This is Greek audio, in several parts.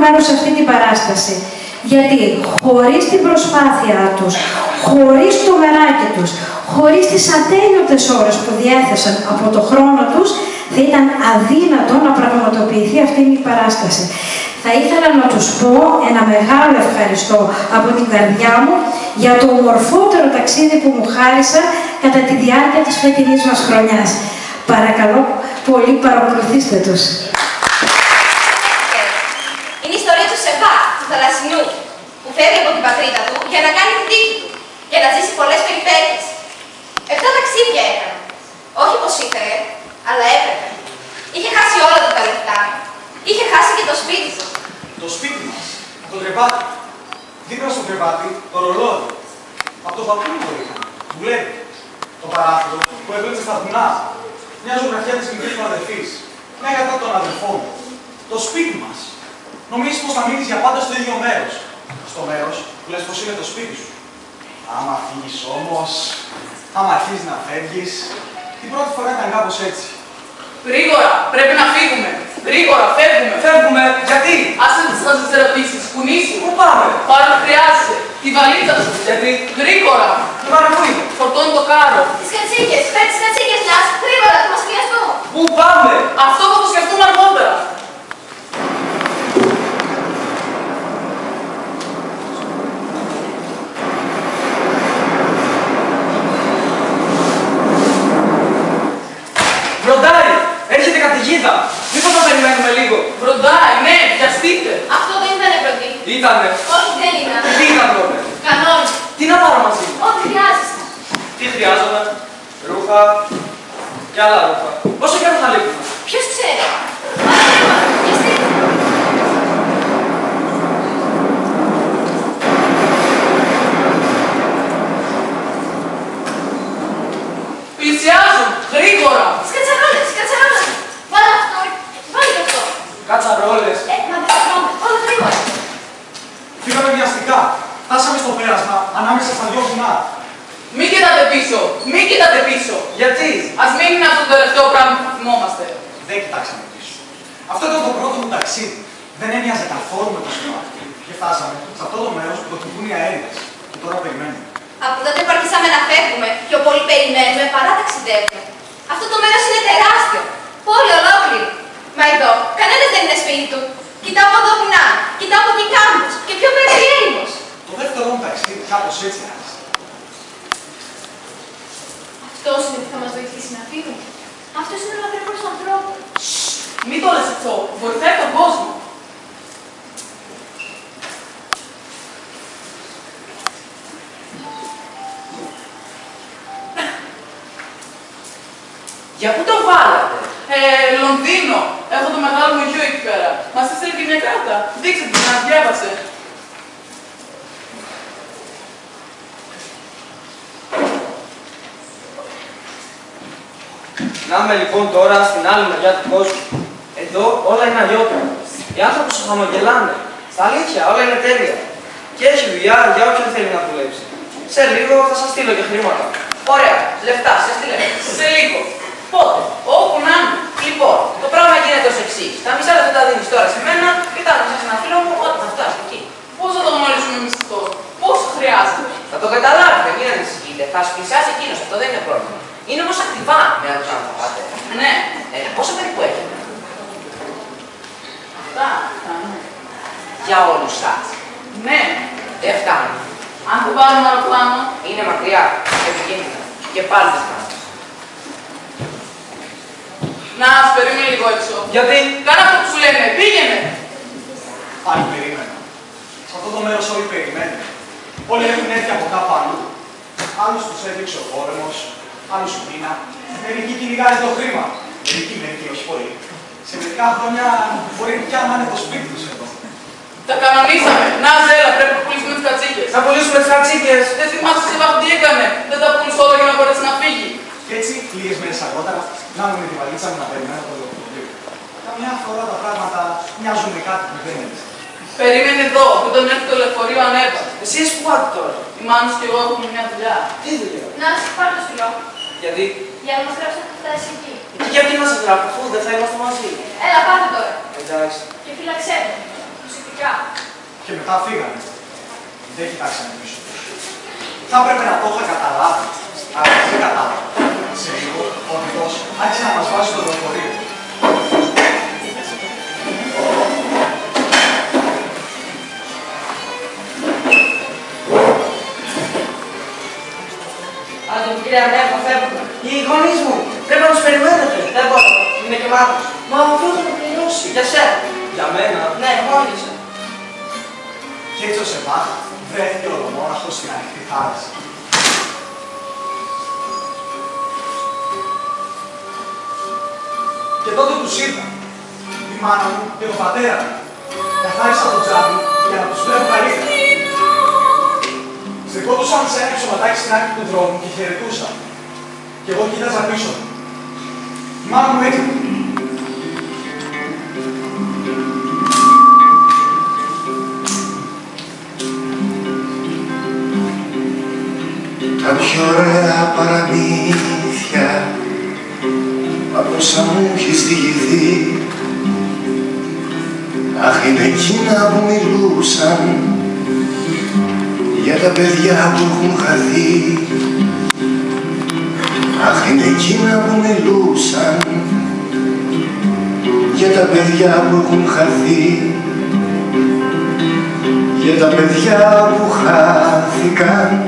μέρος σε αυτή την παράσταση. Γιατί χωρίς την προσπάθειά τους, χωρίς το μεράκι τους, χωρίς τις ατέλειωτες ώρες που διέθεσαν από το χρόνο τους, θα ήταν αδύνατο να πραγματοποιηθεί αυτή η παράσταση. Θα ήθελα να τους πω ένα μεγάλο ευχαριστώ από την καρδιά μου για το ομορφότερο ταξίδι που μου χάρισαν κατά τη διάρκεια της φετινής μας χρονιάς. Παρακαλώ πολύ, παρακολουθήστε τους. Είναι η ιστορία του Σεβά, του θαλασσινού, που φεύγει από την πατρίδα του για να κάνει την τύχη του και να ζήσει πολλές περιπέτειες. 7 ταξίδια έκανε. Όχι πως ήθελε, αλλά έπρεπε. Είχε χάσει όλα του τα λεφτά. Είχε χάσει και το σπίτι του. Το σπίτι μας, το κρεβάτι. Δίπλα στο κρεβάτι, το ρολόι. Από το παππού το είχαν. Δουλεύει. Το παράθυρο που έβλεψε στα βουνά. Μια ζωγραφιά της μικρής μου αδερφής. Μια κατά των αδερφών μου. Το σπίτι μας. Νομίζεις πως θα μείνεις για πάντα στο ίδιο μέρος. Στο μέρος που λες πως είναι το σπίτι σου. Άμα φύγεις όμως, άμα αρχίσεις να φεύγεις, την πρώτη φορά ήταν κάπως έτσι. Γρήγορα, πρέπει να φύγουμε. Γρήγορα, φεύγουμε. Φεύγουμε, γιατί? Άσε τις ερωτήσεις, κουνήσου. Πού πάμε? Πάρε να χρειάζεσαι. Τη βαλίτσα σου. Γιατί? Γρήγορα. Το πάμε πού είναι? Φορτώνει το κάρο. Τις κατσίκες, φέρ' τις κατσίκες, Λάς, γρήγορα, θα μας χρειαστούν. Πού πάμε? Αυτό θα το σκεφτούμε αργότερα. Βροντάρι! Έρχεται καταιγίδα! Μήπως να περιμένουμε λίγο? Βροντάρι, ναι, βιαστείτε. Αυτό δεν ήταν πρώτη. Ήτανε. Όχι, δεν ήταν. Τι ήταν τότε? Κανόνι. Τι να πάρω μαζί μου? Ό,τι χρειάζεσαι. Τι χρειάζομαι? Ρούχα και άλλα ρούχα. Πόσο καιρό θα λείπουμε? Ποιος ξέρει. Όλα γρήγορα, βιαστείτε. Πλησιάζουν, γρήγορα. Τις κατσαρόλες, τις κατσαρόλες. Βάλε αυτό, βάλε και αυτό. Κατσαρόλες. Μα δεν θα τρώμε, όλα γρήγορα. Φύγαμε βιαστικά. Φτάσαμε στο πέρασμα ανάμεσα στα δυο βουνά. Μην κοιτάτε πίσω, μην κοιτάτε πίσω. Γιατί? Ας μην είναι αυτό το τελευταίο πράγμα που θυμόμαστε. Δεν κοιτάξαμε πίσω. Αυτό ήταν το πρώτο μου ταξίδι. Δεν έμοιαζε καθόλου με το σπίτι. Και φτάσαμε σε αυτό το μέρος που το χτυπούν οι αέρες. Και τώρα περιμένουμε. Από τότε που αρχίσαμε να φεύγουμε, πιο πολύ περιμένουμε παρά ταξιδεύουμε. Αυτό το μέρος είναι τεράστιο. Πόλη ολόκληρη. Μα εδώ, κανένας δεν είναι σπίτι του. Κοιτάω από εδώ βουνά, κοιτάω από εκεί κάμπους και πιο πέρα η έρημος. Το δεύτερο μου ταξίδι κάπως έτσι άρχισε. Αυτός είναι που θα μας βοηθήσει να φύγουμε. Αυτός είναι ο λατρεύος του ανθρώπου. Μην το λες αυτό, βοηθάει τον κόσμο. Για πού το βάλατε? Λονδίνο. Έχω το μεγάλο μου γιο εκεί πέρα. Μας έστειλε και μια κάρτα. Δείξτε την, να διάβασε. Να είμαι λοιπόν τώρα στην άλλη μεριά του κόσμου. Εδώ όλα είναι αλλιώτερα. Οι άνθρωποι σου χαμογελάνε. Στα αλήθεια, όλα είναι τέλεια. Και έχει δουλειά για όποιον θέλει να δουλέψει. Σε λίγο θα σας στείλω και χρήματα. Ωραία, λεφτά, σε στείλε. Σε λίγο. Πότε? Όπου να είναι. Λοιπόν, το πράγμα γίνεται ως εξής. Τα μισά λεφτά τα δίνεις τώρα σε μένα και τα μισά σε ένα φίλο μου όταν θα φτάσει εκεί. Πώς θα το γνωρίσουμε εμείς αυτό. Πόσο χρειάζεται. Θα το καταλάβετε, μην ανησυχείτε. Θα σου πλησιάσει εκείνος, αυτό δεν είναι πρόβλημα. Είναι όμως ακριβά με άλλους αν θα πάτε. Ναι. Πόσο περίπου έχει? Αυτά. Για όλους σας. Ναι. Δεν φτάνει. Αν το πάρουμε αεροπλάνο. Είναι μακριά, επικίνδυνα. Και πάλι δεν φτάνει. Να, ας περίμενε λίγο έξω. Γιατί? Κάνε αυτό που σου λένε. Πήγαινε. Πάλι περίμενα. Σε αυτό το μέρος όλοι περιμένουν. Όλοι έχουν έρθει από κάπου αλλού. Άλλους τους έδειξε ο πόλεμος, άλλους η πείνα. Μερικοί κυνηγάνε το χρήμα. Μερικοί όχι πολύ. Σε μερικά χρόνια μπορεί πια να είναι το σπίτι τους εδώ. Τα κανονίσαμε. Να, Ζέλα, πρέπει να πουλήσουμε τις κατσίκες. Να πουλήσουμε τις κατσίκες. Δεν θυμάσαι σε βάθο τι έκανε. Δεν τα πούλησε όλα για να μπορέσει να φύγει. Και έτσι, λίγες μέρες αργότερα, να με τη βαλίτσα μου να περιμένω το λεωφορείο. Καμιά φορά τα πράγματα μοιάζουν με κάτι που δεν είναι. Περίμενε εδώ, που όταν έρθει το λεωφορείο ανέβα. Εσείς που πάτε τώρα? Η Μάνος και εγώ έχουμε μια δουλειά. Τι δουλειά? Να, πάρε το στυλό. Γιατί? Για να μας γράψει να φτάσει εκεί. Γιατί να σας γράφω, αφού δεν θα είμαστε μαζί. Έλα, πάτε τώρα. Εντάξει. Και φύλαξέ το. αποκλειστικά. Και μετά φύγανε. Δεν κοιτάξανε πίσω τους. Θα έπρεπε να το είχα καταλάβει. Αλλά δεν κατάλαβα. Σε λίγο, ο οδηγός άρχισε να μας βάζει στο λεωφορείο. Άντε μου κυρία Νέα, φεύγω. Οι γονείς μου, πρέπει να τους περιμένετε. Δεν μπορώ, είναι και μάθος. Μα ο φίλος θα το πληρώσει. Για σένα. Για μένα. Ναι, μόνο για σένα. Και έτσι ο Σεβάχ βρέθηκε ολομόναχος στην ανοιχτή θάλασσα. Και τότε τους είδα, τη μάνα μου και τον πατέρα μου. Καθάρισα το τζάμι για να τους βλέπω καλύτερα. Στεκόντουσαν σε ένα εξωματάκι στην άκρη του δρόμου και χαιρετούσα. Και εγώ κοίταζα πίσω μου. Η μάνα μου έτοιμη. Τα πιο ωραία παραμύθια από όσα μου έχεις διηγηθεί, αχ, είναι εκείνα που μιλούσαν για τα παιδιά που έχουν χαθεί. Αχ, είναι εκείνα που μιλούσαν για τα παιδιά που έχουν χαθεί, για τα παιδιά που χάθηκαν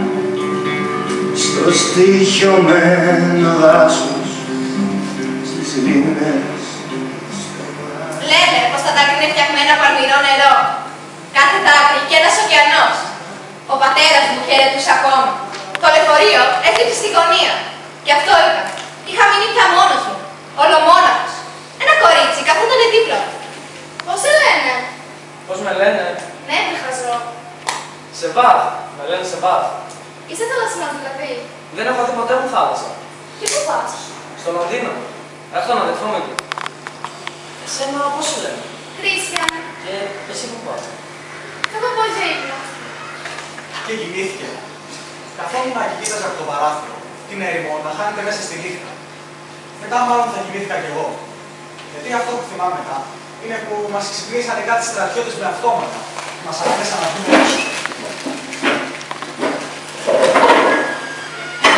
στο στοιχειωμένο δάσος, στις λίμνες. Λένε πως τα δάκρυα είναι φτιαγμένα από αλμυρό νερό. Κάθε δάκρυ και ένας ωκεανός. Ο πατέρας μου χαιρετούσε ακόμα. Το λεωφορείο έστριψε στη γωνία. Και αυτό είπα. Είχα μείνει πια μόνος μου. Ολομόναχος. Ένα κορίτσι καθόταν δίπλα μου. Πώς σε λένε? Πώς με λένε? Ναι, με χαζό. Σεβάχ. Με λένε Σεβάχ. Είσαι θαλασσινός δηλαδή? Δεν έχω δει ποτέ μου θάλασσα. Και πού πας? Στο Λονδίνο. Έχω τον αδερφό μου εκεί. Εσένα πώς σου λένε? Κρίσιαν. Και εσύ πού πας? Θα πάω πολύ για ύπνο. Και κοιμήθηκε. Καθόμουν και κοίταζα από το παράθυρο την έρημο να χάνεται μέσα στη νύχτα. Μετά, μάλλον θα κοιμήθηκα κι εγώ. Γιατί αυτό που θυμάμαι μετά είναι που μας ξυπνήσανε κάτι στρατιώτες με αυτόματα. Μας ανέβεσαν να πούμε έξω.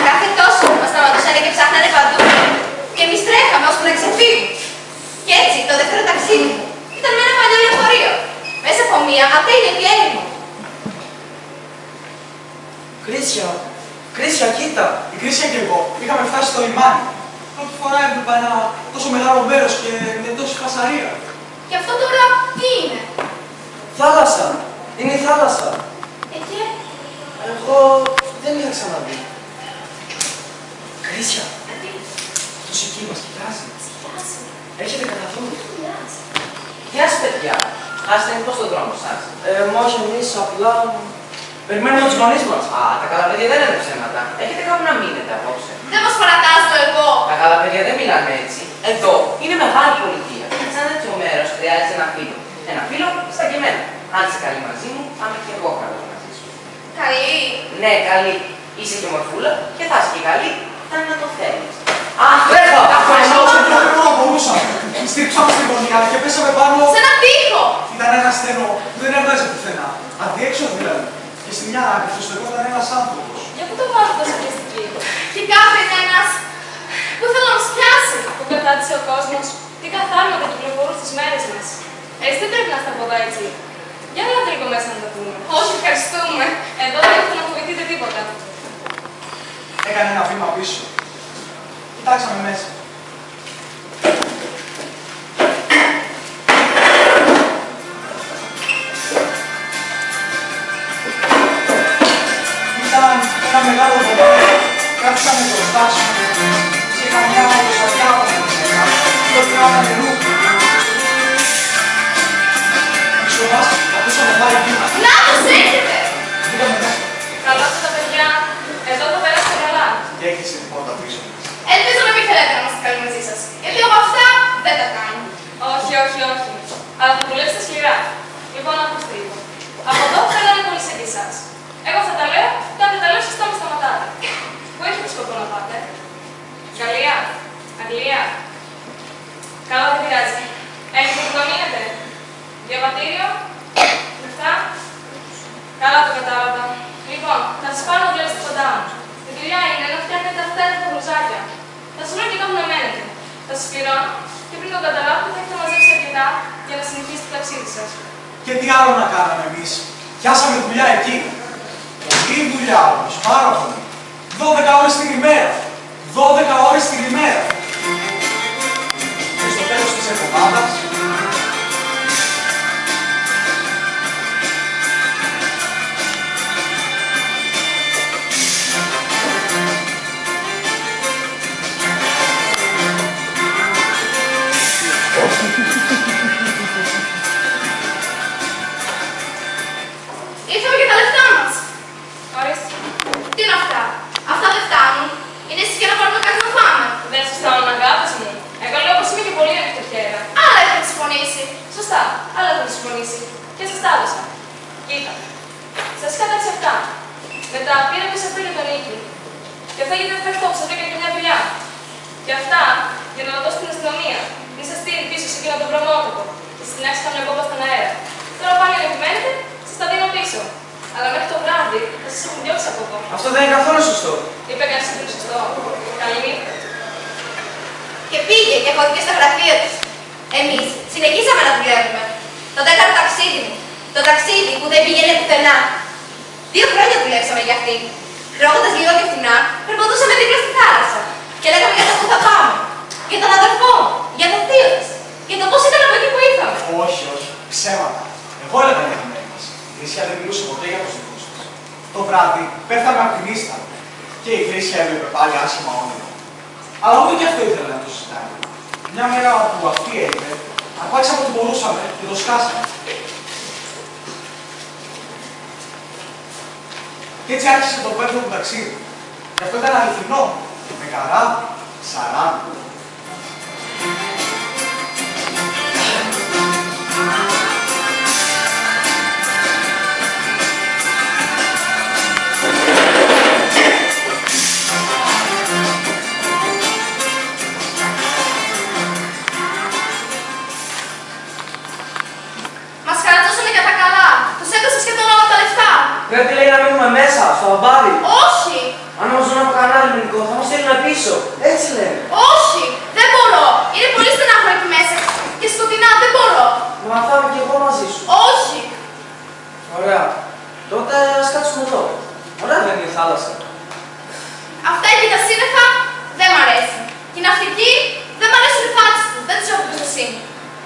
Κάθε τόσο μας σταματούσαν και ψάχνανε παντού. Και εμείς τρέχαμε ώσπου να ξεφύγουν. Και έτσι το δεύτερο ταξίδι μου ήταν με ένα παλιό λεωφορείο. Μέσα από μία ατέλειωτη έρημο. Κρίσια. Κρίσια, κοίτα. Η Κρίσια και εγώ είχαμε φτάσει στο λιμάνι. Πρώτη φορά έβλεπα ένα τόσο μεγάλο μέρος και με τόση φασαρία. Και αυτό τώρα τι είναι? Θάλασσα. Είναι η θάλασσα. Και... Εγώ δεν είχα ξαναδεί. Κρίσια. Τι? Αυτός εκεί μας κοιτάζει. Σκιάζει. Έχετε καταθούν. Σκιάζει. Γεια σας, παιδιά. Άστε, είναι πώς τον δρόμο σας. Μα όχι εμείς, απλά... Περιμένουμε τους γονείς μας. Α, τα καλά παιδιά δεν είναι ψέματα. Έχετε κάπου να μείνετε απόψε. Δεν μας παρατάζω εγώ. Τα καλά παιδιά δεν μιλάνε έτσι. Εδώ είναι μεγάλη πολιτεία. Σε ένα τέτοιο μέρος χρειάζεται ένα φίλο. Ένα φίλο στα και εμένα. Αν είσαι καλή μαζί μου, θα είμαι και εγώ καλός μαζί σου. Καλή. Ναι, καλή. Είσαι και μορφούλα και θα είσαι και καλή. Θα είναι να το θέλεις. Αχ, τρέχω! Αφού δεν μπορούσαμε. Στρίψαμε στην γωνία και πέσαμε πάνω. Σε ένα τοίχο. Ήταν ένα στενό που δεν έβγαζε πουθενά. Αδιέξοδο δηλαδή. Και στη μια άκρη του στεκόταν ένας άνθρωπος. Για πού το βάζω τόσο πιεστική? Και κάθε είναι ένας που ήθελε να μας πιάσει. Που πετάτησε ο κόσμος. Τι καθάρματα κυκλοφορούν στις μέρες μας. Έτσι δεν πρέπει να είστε από εδώ έτσι. Για να τρίγω μέσα να το πούμε. Όχι, ευχαριστούμε. Εδώ δεν έχετε να φοβηθείτε τίποτα. Έκανε ένα βήμα πίσω. Κοιτάξαμε μέσα. Ήταν ένα μεγάλο κομμάτι. Κάτσαμε μπροστά σου. Και καμιά λοσαριά από μένα. Το τράβα νερού. Πίσω μας ακούσαμε πάλι βήμα. Να τους έχετε! Πήγαμε μέσα. Καλώς τα παιδιά. Εδώ το πέρασατε καλά. Και έκλεισε την πόρτα πίσω μας. Ελπίζω να μην θέλετε να είμαστε καλοί μαζί σας. Γιατί από αυτά δεν τα κάνω. Όχι, όχι, όχι. Αλλά θα δουλέψετε σκληρά. Λοιπόν, ακούστε λίγο. Από εδώ θέλω να πολύ σε εσάς. Εγώ θα τα λέω και αν δεν τα λέω, σωστά με σταματάτε. Πού έχετε σκοπό να πάτε? Γαλλία, Αγγλία. Καλά, δεν πειράζει. Έχετε που το μείνετε? Διαβατήριο? Καλά το κατάλαβα. Λοιπόν, θα σας πάρω να δουλέψετε κοντά μου. Η δουλειά είναι να φτιάχνετε αυτά τα μπλουζάκια. Θα σας βρω και κάπου να μένετε. Θα σας πληρώνω και πριν το καταλάβετε θα έχετε μαζέψει αρκετά για να συνεχίσετε το ταξίδι σας. Και τι άλλο να κάναμε εμείς. Πιάσαμε δουλειά εκεί. Πολλή δουλειά όμως, πάρα πολύ. 12 ώρες την ημέρα. 12 ώρες την ημέρα. Και στο τέλος της εβδομάδας, ήρθαμε και τα λεφτά μας. Ορίστε. Τι είναι αυτά. Αυτά δεν φτάνουν. Είναι εσείς για να πάρουμε κάτι να πάμε. Δεν σας φτάνουν, αγάπες μου. Εγώ λέω πως είμαι και πολύ ανοιχτοχέρα. Άλλα έχετε συμφωνήσει. Σωστά. Άλλα έχετε συμφωνήσει. Και σας τα έδωσα. Κοίτα. Σας κάταξε αυτά. Μετά πήρα πίσω αυτό για τον Νίκη. Και αυτά γιατί δεν θα αυτό, σας βρήκα και μια δουλειά. Και αυτά για να δώσω στην αστυνομία. Μη σας στείλει πίσω σε εκείνο το βρωμότοπο. Και στην άξι κάνω εγώ στον αέρα. Τώρα πάλι να επιμένετε, σας τα δίνω πίσω. Αλλά μέχρι το βράδυ θα σας έχουν διώξει από εδώ. Αυτό δεν είναι καθόλου σωστό. Είπε κανείς ότι είναι σωστό. Καλή νύχτα. Και πήγε και χώθηκε στα γραφεία της. Εμείς συνεχίσαμε να δουλεύουμε. Το 4ο ταξίδι μου. Το ταξίδι που δεν πήγαινε πουθενά. 2 χρόνια δουλέψαμε για αυτή. Τρώγοντας λίγο και φτηνά, περπατούσαμε δίπλα στη θάλασσα. Και λέγαμε για το που θα πάμε. Για τον αδερφό μου. Για το θείο της. Για το πώς ήταν από εκεί που ήρθαμε. όχι, όχι. Ψέματα. Εγώ έλεγα για τη μέρη μας. Η Χρυσιά δεν μιλούσε ποτέ για τους δικούς της. Το βράδυ πέφταμε από την ίστα. Και η Χρυσιά έβλεπε πάλι άσχημα όνειρα. Αλλά ούτε και αυτό ήθελε να το συζητάει. Μια μέρα που αυτή έλειπε, αρπάξαμε ό,τι μπορούσαμε και το σκάσαμε. Και έτσι άρχισε το 5ο μου ταξίδι. Και αυτό ήταν αληθινό. Με καράβι, σαράνι. Μας χαρατώσανε για τα καλά. Τους έδωσα σχεδόν όλα τα λεφτά. Πρέπει λέει να μείνουμε μέσα, στο αμπάρι. Όχι! Αν μας δουν από κανένα ελληνικό, θα μας στείλουν πίσω. Έτσι λένε. Όχι! Δεν μπορώ! Είναι πολύ στενάχωρο εκεί μέσα. Και σκοτεινά, δεν μπορώ. Να πάμε κι εγώ μαζί σου. Όχι! Ωραία. Τότε ας κάτσουμε εδώ. Ωραία δεν είναι η θάλασσα. Αυτά εκεί τα σύννεφα δεν μ' αρέσουν. Και η ναυτική δεν μ' αρέσουν οι φάτσες του. Δεν τους έχω εμπιστοσύνη.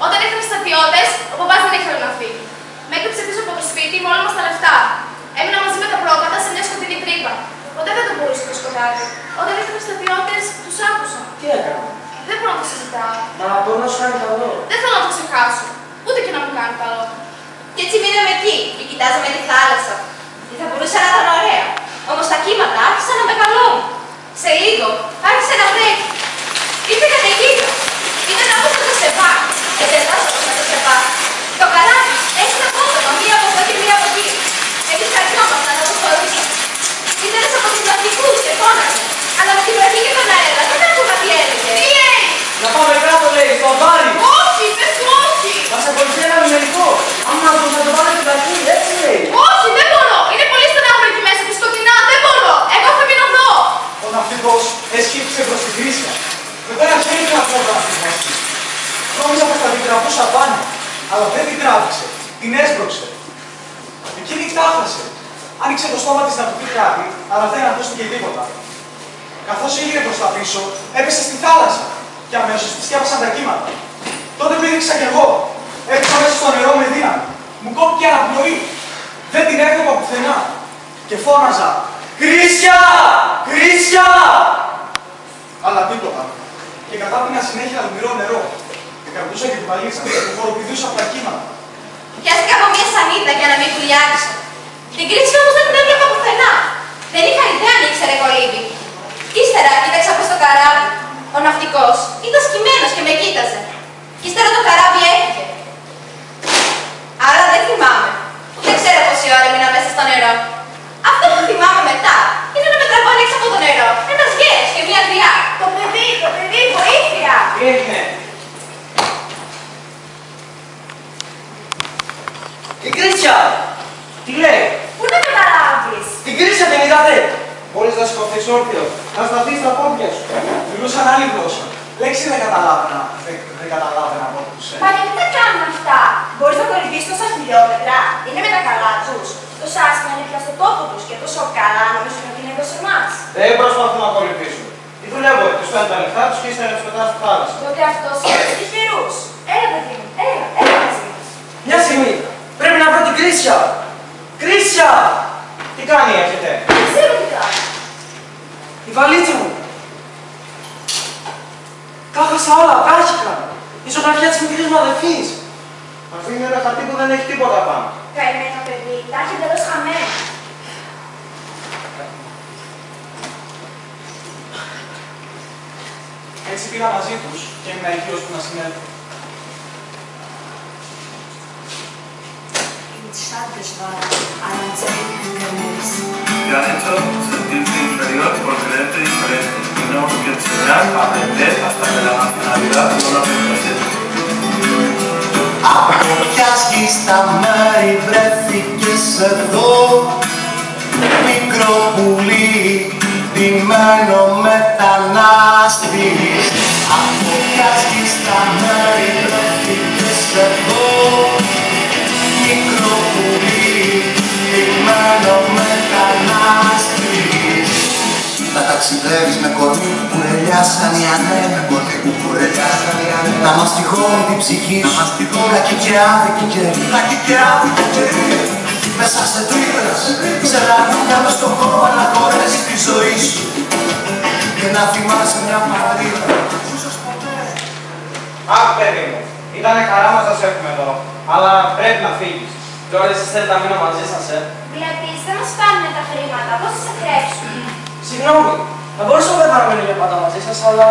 Όταν ήρθαν οι στρατιώτες, ο παπάς δεν ήθελε να φύγει. Με έκρυψε πίσω από το σπίτι με όλα μας τα λεφτά. Έμεινα μαζί με τα πρόβατα σε μια σκοτεινή τρύπα. Ποτέ δεν το μπορούσα το σκοτάδι. Όταν ήρθαν οι στρατιώτες, τους άκουσα. Τι έκανα. Δεν μπορώ να το συζητάω. Μα μπορεί να σου κάνει καλό. Δεν θέλω να το ξεχάσω. Ούτε και να μου κάνει καλό. Και έτσι μείναμε εκεί και κοιτάζαμε τη θάλασσα. Και θα μπορούσε να ήταν ωραία. Όμως τα κύματα άρχισαν να μεγαλώνουν. Σε λίγο άρχισε να βρέχει. Ήρθε καταιγίδα. Ήταν όπως το σεβά. Εντελώς όπως το σεβά. Το καράβι έχει απότομα μία από εδώ και μία από εκεί. Εμείς καρδιόμασταν να το χωρίσουμε. Ήταν από τους ναυτικούς και φώναζε. Αλλά με την βροχή και τον αέρα δεν άκουγα τι έλεγε. Τι λέει! Να πάμε κάτω λέει, στο αμπάρι. Όχι, πες του όχι! Μας ακολουθεί ένα μηδενικό. Άμα θα το πάμε στην αρχή, έτσι λέει. Όχι, δεν μπορώ! Είναι πολύ στενάχωρο εκεί μέσα και σκοτεινά, δεν μπορώ! Εγώ θα μείνω εδώ! Ο ναυτικός έσκυψε προς τη Χρύσια. Εγώ δεν ήθελα να πω τον ναυτικό. Νόμιζα πως θα την τραβούσα πάνω, αλλά δεν την τράβηξε. Την έσπρωξε. Εκείνη τάφασε. Άνοιξε το στόμα της να του πει κάτι, αλλά δεν ακούστηκε τίποτα. Καθώςήγε προς τα πίσω, έπεσε στη θάλασσα και αμέσως τη σκέπασαν τα κύματα. Τότε πήδηξα κι εγώ. Έπεσα μέσα στο νερό με δύναμη. Μου κόπηκε αναπνοή. Δεν την έβλεπα πουθενά. Και φώναζα «Χρύσια! Χρύσια!» Αλλά τίποτα. Και κατάπινα συνέχεια αλμυρό νερό. Και κρατούσα και την παλίτσα που χοροπηδούσα από τα κύματα. Πιάστηκα από μια σανίδα για να μην βουλιάξω. Την κρίση όμως δεν την έβλεπα πουθενά. Δεν είχα ιδέα αν ήξερε κολύμπι. Ύστερα κοίταξα προς το καράβι. Ο ναυτικός ήταν σκυμμένος και με κοίταζε. Κι ύστερα το καράβι έφυγε. Άρα δεν θυμάμαι. Δεν ξέρω πόση ώρα έμεινα μέσα στο νερό. Αυτό που θυμάμαι μετά είναι να με τραβάνε έξω από το νερό. Ένας γέρος και μια γριά. Το παιδί, βοήθεια! Τι έγινε. Η Χρύσια. Τι λέει. Πού είναι μιλούσαν άλλη γλώσσα. Λέξη δεν καταλάβαινα από ό,τι τους Μα γιατί τα κάνουν αυτά? Μπορείς να κορυφείς τόσα χιλιόμετρα? Είναι με τα καλά τους. Τόσο άσχημα είναι πια στο τόπο τους και τόσο καλά νομίζουν ότι είναι εδώ σε εμάς. Δεν προσπαθούν να κορυφήσουν. Τι δουλεύω, τους φέρνουν τα λεφτά τους και ύστερα τους πετάς στη θάλασσα. Τότε αυτός είναι στους τυχερούς. Έλα, παιδί μου, έλα μαζί μας. Μια στιγμή, πρέπει να βρω την Κρίσια. Κρίσια! Τι κάνει, έρχεται? Δεν ξέρω τι κάνει. Η βαλίτσα μου. Τα έχασα όλα, βράχηκα. Η ζωγραφιά της μικρής μου αδερφής. Αυτή είναι ένα χαρτί που δεν έχει τίποτα πάνω. Καημένο παιδί, τα έχει εντελώς χαμένα. Έτσι πήγα μαζί τους και έμεινα εκεί ώσπου να συνέλθω. De adentro, sentirse inferior por creerte diferente. Tenemos que enseñar a aprender hasta que la nacionalidad no la represente. Από ποια γη στα μέρη βρέθηκες εδώ, μικρό πουλί, ντυμένο μετανάστης. Από ποια γη στα μέρη βρέθηκες εδώ, μικρό πουλί, ντυμένο μετανάστης. Να ταξιδεύεις με κορμί που κουρελιάσαν οι ανέμοι, με κορμί που κουρελιάσαν οι ανέμοι. Να μαστιγώνουν την ψυχή σου, λάκι και άδικη καιρή, λάκι και άδικη καιρή. Μέσα σε τρύπες, σε ραγνούλια μες στον χώρο να χωρέσεις τη ζωή σου και να θυμάσαι μια πατρίδα που ίσως ποτέ. Αχ, παιδί μου, ήτανε χαρά μας να σε έχουμε εδώ, αλλά πρέπει να φύγεις. Τώρα εσείς θέλετε να μείνω μαζί σας, Βλέπεις, δεν μας φτάνουν τα χρήματα, πώς θα σε χρέψουν. Συγγνώμη, θα μπορούσα να παραμείνω για πάντα μαζί σας, αλλά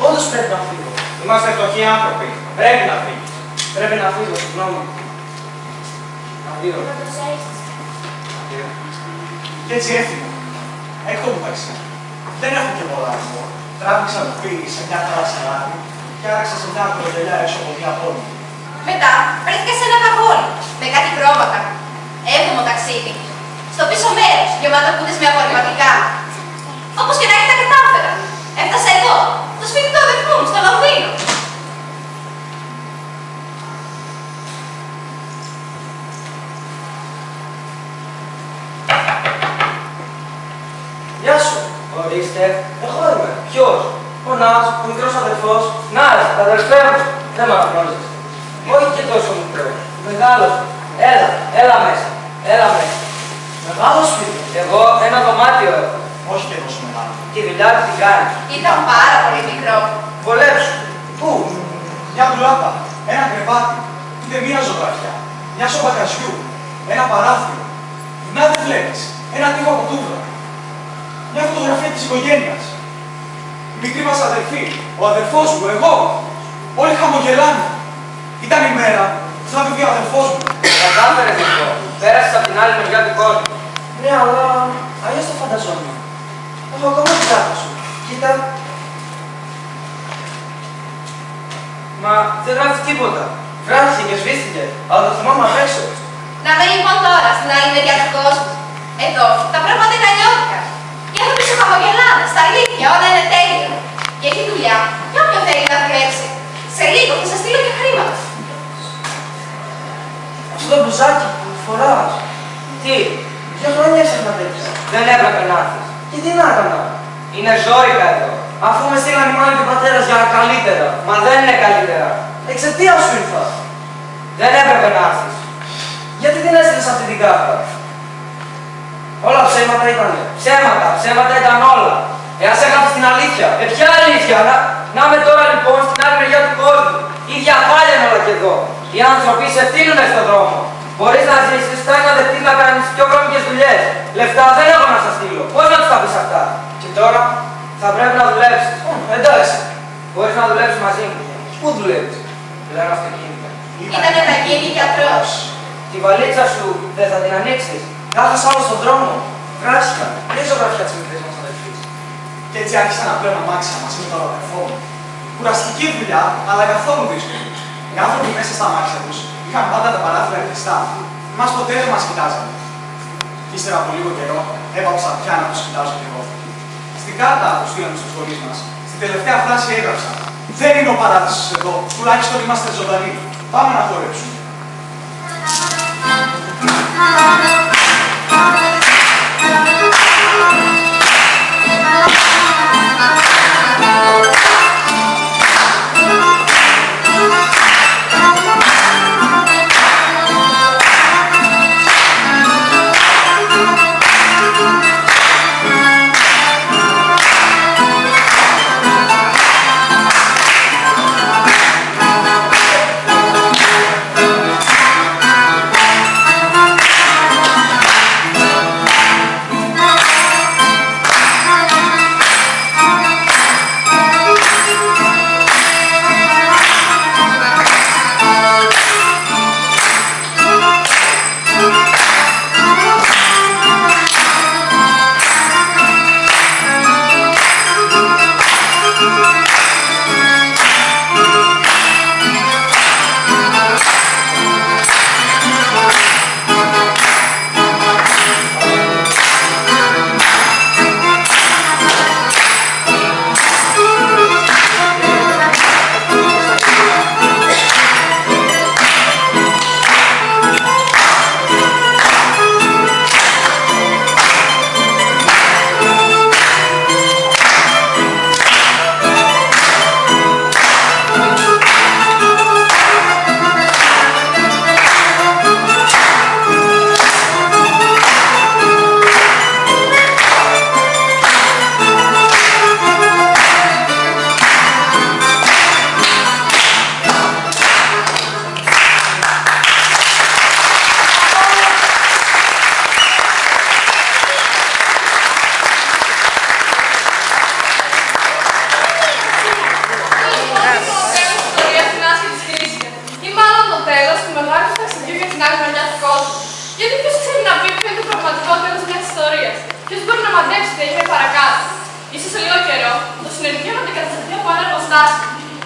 όντως πρέπει να φύγω. Είμαστε φτωχοί άνθρωποι. Πρέπει να φύγεις. Πρέπει να φύγω, συγγνώμη. Αντίο. Να προσέχεις. Αντίο. Και έτσι έφυγα. Εκ το μεταξύ. Δεν έχω και πολλά αριθμό. Τράβηξα το πύλη σε μια θάλασσα λάδι και άραξα σε μια ακρογελιά έξω από μια πόλη. Μετά βρέθηκα σε ένα βαγόνι με κάτι πρόβατα. Έβδομο ταξίδι. Στο πίσω μέρος, γεμάτο κούτες με απορριμματικά. Όπως και να έχει τα κατάφερα. Έφτασα εδώ, στο σπίτι του αδερφού μου, στο Λονδίνο. Γεια σου. Ορίστε. Εγώ είμαι. Ποιος? Ο Νάς, ο μικρός αδερφός. Νάς, τα αδερφέ μου. Δεν με αναγνώριζες. Όχι και τόσο μικρό. Μεγάλος. Έλα μέσα. Έλα μέσα. Μεγάλο σπίτι. Εγώ ένα δωμάτιο έχω. Όχι και τόσο μεγάλο. Τη δουλειά του την κάνει. Ήταν πάρα πολύ μικρό. Βολέψου. Πού? Μια ντουλάπα, ένα κρεβάτι, ούτε μία ζωγραφιά, μια σόπα κρασιού, ένα παράθυρο. Να δεν βλέπεις, ένα τείχο από τούβλα. Μια φωτογραφία της οικογένειας. Η μικρή μας αδερφή, ο αδερφός μου, εγώ. Όλοι χαμογελάνε. Ήταν η μέρα που θα φύγει ο αδερφός μου. Κατάφερες αυτό. Πέρασες από την άλλη μεριά του κόσμου. Ναι, αλλά αλλιώς το φανταζόμουν. Έχω ακόμα την κάρτα σου. Κοίτα. Μα δεν γράφει τίποτα. Βράχησε και σβήστηκε, αλλά το θυμάμαι απ' έξω. Να με λοιπόν τώρα στην άλλη μεριά του κόσμου. Εδώ τα πράγματα είναι αλλιώτικα. Οι άνθρωποι σου χαμογελάνε, στα αλήθεια, όλα είναι τέλεια. Και έχει δουλειά για όποιον θέλει να δουλέψει. Σε λίγο θα σας στείλω και χρήματα. Αυτό το μπλουζάκι που φοράς. Τι, 2 χρόνια ήσασταν τέτοια. Δεν έπρεπε να έρθεις. Και τι να έκανα. Είναι ζόρικα εδώ. Αφού με στείλαν η μάνα και ο πατέρας για καλύτερα. Μα δεν είναι καλύτερα. Εξαιτίας σου ήρθα. Δεν έπρεπε να έρθεις. Γιατί την έστειλες αυτή την κάρτα. Όλα ψέματα ήτανε. Ψέματα ήταν όλα. Ας έγραψες την αλήθεια. Ποια αλήθεια. Να είμαι τώρα λοιπόν στην άλλη μεριά του κόσμου. Ίδια πάλι όλα και εδώ. Οι άνθρωποι σε φτύνουνε στον δρόμο. Μπορείς να ζήσεις, φτάνει να δεχτείς να κάνεις πιο βρώμικες δουλειές. Λεφτά δεν έχω να σας στείλω. Πώς να τους τα πεις αυτά. Και τώρα θα πρέπει να δουλέψεις. Εντάξει. Μπορείς να δουλέψεις μαζί μου. Πού δουλεύεις. Λένε αυτοκίνητα. Ήτανε να γίνει γιατρός. Τη βαλίτσα σου δεν θα την ανοίξεις. Κάθασα άλλο στον δρόμο. Βράσικα. Τι ζωγραφιά της μικρής μας αδερφής. Και έτσι άρχισα να πλέον αμάξια μαζί με τον αδερφό μου. Κουραστική δουλειά, αλλά καθόλου δύσκολη. Οι άνθρωποι μέσα στα αμάξια τους είχαν πάντα τα παράθυρα κλειστά. Εμάς ποτέ δεν μας κοιτάζανε. Ύστερα από λίγο καιρό, έπαψα πια να τους κοιτάζω κι εγώ. Στην κάρτα που στείλαμε στους γονείς μας, στην τελευταία φράση έγραψα. Δεν είναι ο παράδεισος εδώ, τουλάχιστον είμαστε ζωντανοί. Πάμε να χορέψουμε.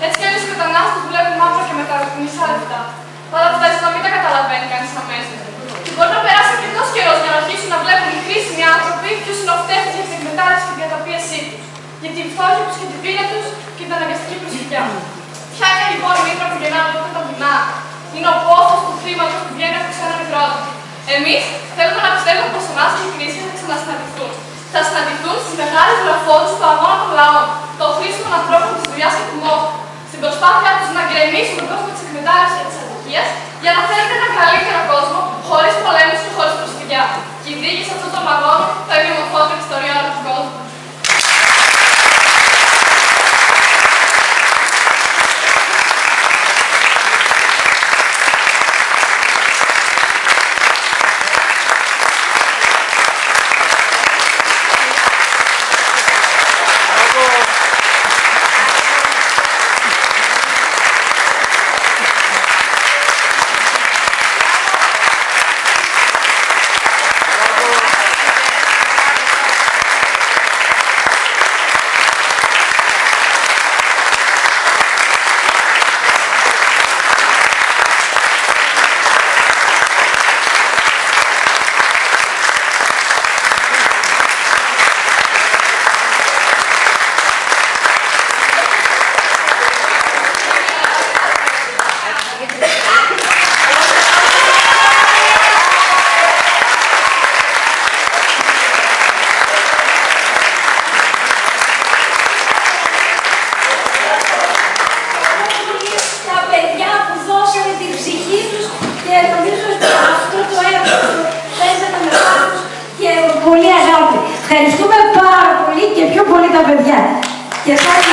Έτσι κι αλλιώς οι μετανάστες δουλεύουν μαύρα και με τα μισά λεφτά. Παρά αυτά, ίσως να μην τα καταλαβαίνει κανείς αμέσως. Και μπορεί να περάσει αρκετός καιρός για να αρχίσουν να βλέπουν οι χρήσιμοι άνθρωποι ποιους είναι ο φταίχτης για την εκμετάλλευση και την καταπίεσή τους. Για την φτώχεια τους και την πείνα τους και την αναγκαστική προσφυγιά. Ποια είναι λοιπόν η μήτρα που γεννάνε τότε τα δεινά? Είναι ο πόθος του θύματος που βγαίνει από ξένα μικρό του. Εμείς θέλουμε να πιστεύουμε πως εμάς και οι κρίσεις θα ξανασυναντηθούν. Θα συναντηθούν στις μεγάλες γραφόδους του αγώνα των λαών, των χρήσιμων ανθρώπων της δουλειάς και του μόχου, στην προσπάθειά τους να γκρεμίσουν τον κόσμο της εκμετάλλευσης και της αδικίας, για να φέρουν έναν καλύτερο κόσμο, χωρίς πολέμους και χωρίς προσφυγιά. Και η διοίκηση αυτών των αγώνων θα είναι η ομορφότερη ιστορία όλου του κόσμου. Ευχαριστούμε πάρα πολύ και πιο πολύ τα παιδιά. Και σας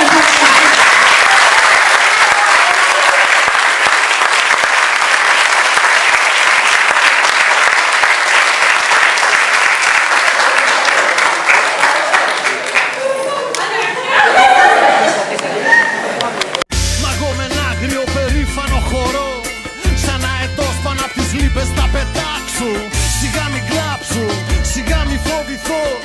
Μαγώ με ένα άγριο περήφανο χορό, σαν αετός πάνω απ' τις λύπες θα πετάξω. Σιγά μην κλάψω, σιγά μην φοβηθώ.